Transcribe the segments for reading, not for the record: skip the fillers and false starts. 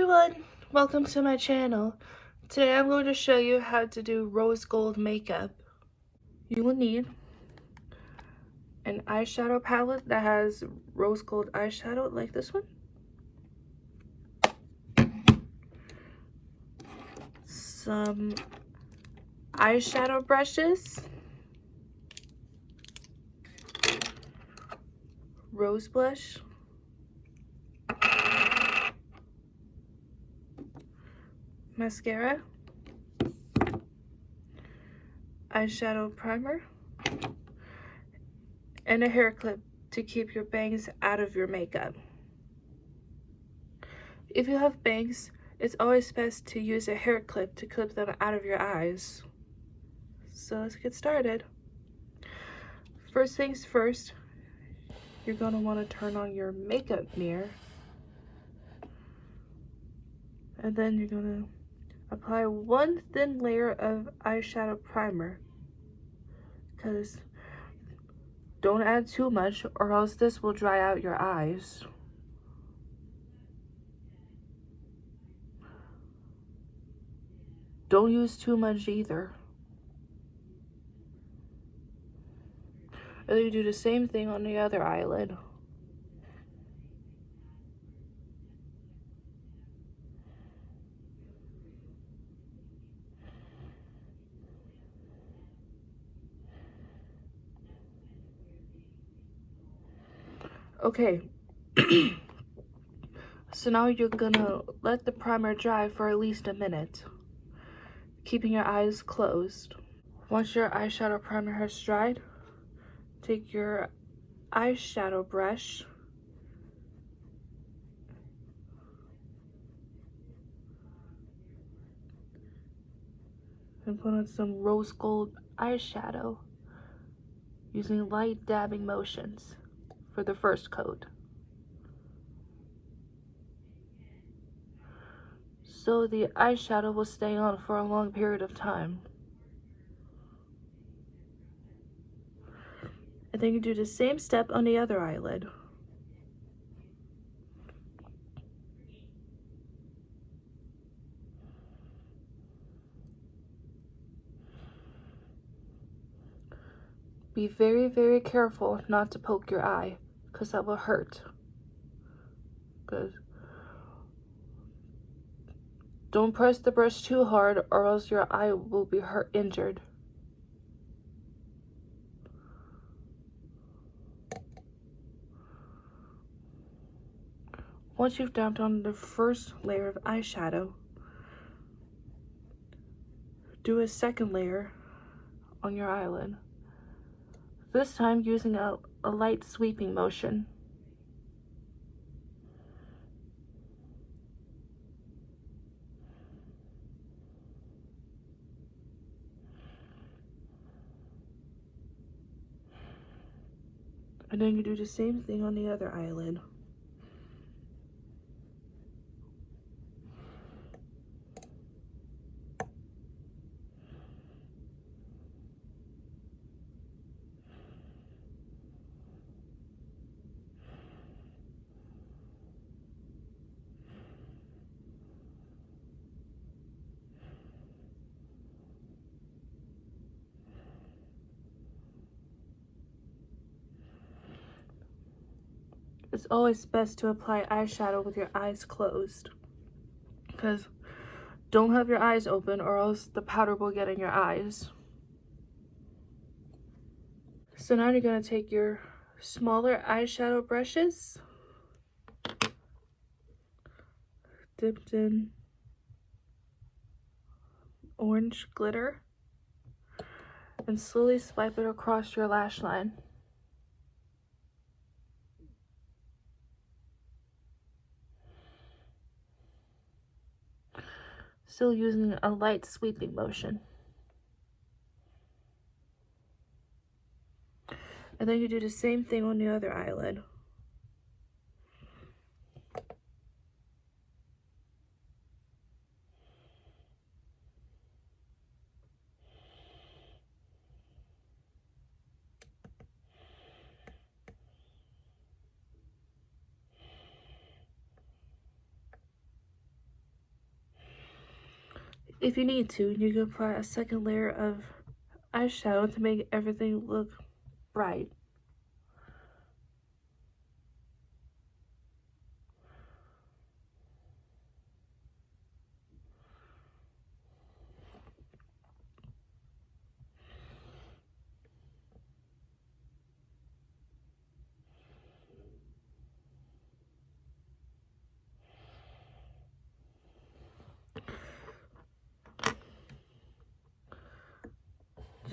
everyone, welcome to my channel. Today I'm going to show you how to do rose gold makeup. You will need an eyeshadow palette that has rose gold eyeshadow like this one, some eyeshadow brushes, rose blush, mascara, eyeshadow primer, and a hair clip to keep your bangs out of your makeup. If you have bangs, it's always best to use a hair clip to clip them out of your eyes. So let's get started. First things first, you're going to want to turn on your makeup mirror, and then you're going to apply one thin layer of eyeshadow primer, because don't add too much or else this will dry out your eyes. Don't use too much either. And then you do the same thing on the other eyelid. Okay, so now you're gonna let the primer dry for at least a minute, keeping your eyes closed. Once your eyeshadow primer has dried, take your eyeshadow brush and put on some rose gold eyeshadow using light dabbing motions for the first coat, so the eyeshadow will stay on for a long period of time. And then you do the same step on the other eyelid. Be very, very careful not to poke your eye, because that will hurt. Good. Don't press the brush too hard or else your eye will be injured. Once you've dabbed on the first layer of eyeshadow, do a second layer on your eyelid. This time using a light sweeping motion. And then you do the same thing on the other eyelid. It's always best to apply eyeshadow with your eyes closed, because don't have your eyes open or else the powder will get in your eyes. So now you're going to take your smaller eyeshadow brushes, dipped in orange glitter, and slowly swipe it across your lash line. Still using a light sweeping motion. And then you do the same thing on the other eyelid. If you need to, you can apply a second layer of eyeshadow to make everything look bright.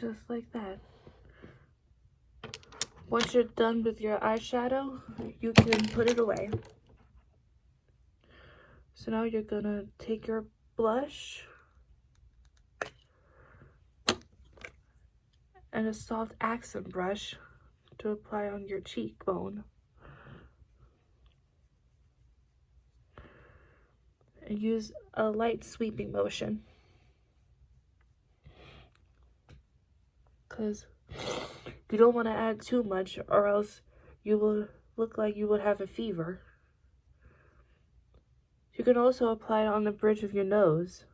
Just like that. Once you're done with your eyeshadow, you can put it away. So now you're gonna take your blush and a soft accent brush to apply on your cheekbone. And use a light sweeping motion, because you don't want to add too much or else you will look like you would have a fever. You can also apply it on the bridge of your nose.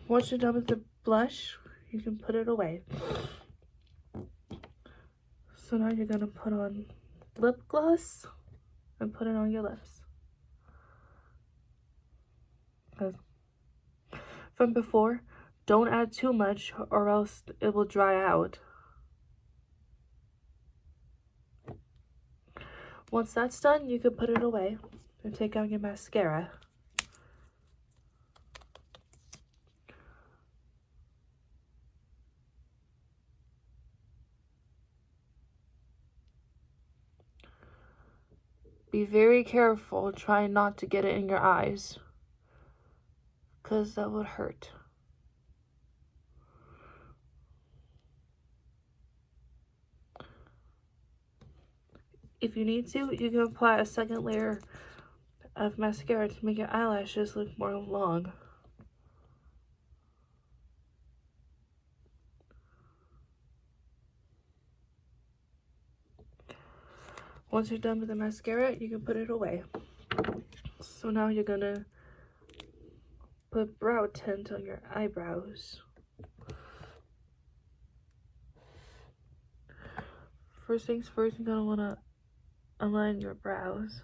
Once you're done with the blush, you can put it away. So now you're gonna put on lip gloss and put it on your lips. From before, don't add too much or else it will dry out. Once that's done, you can put it away and take out your mascara. Be very careful trying not to get it in your eyes, because that would hurt. If you need to, you can apply a second layer of mascara to make your eyelashes look more long. Once you're done with the mascara, you can put it away. So now you're gonna put brow tint on your eyebrows. First things first, you're gonna wanna align your brows.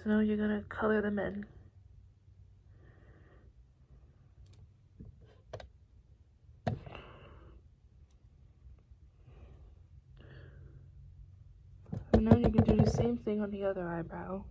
So now you're gonna color them in. And now you can do the same thing on the other eyebrow.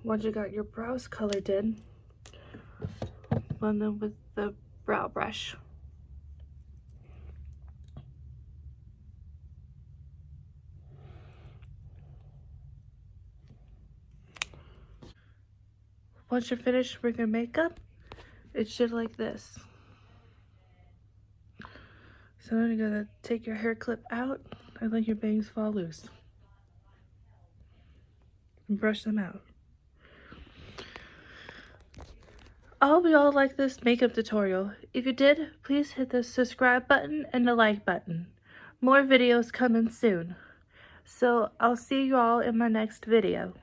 Once you got your brows colored in, blend them with the brow brush. Once you're finished with your makeup, it should look like this. So then you're gonna take your hair clip out and let your bangs fall loose. And brush them out. I hope you all like this makeup tutorial. If you did, please hit the subscribe button and the like button. More videos coming soon. So I'll see you all in my next video.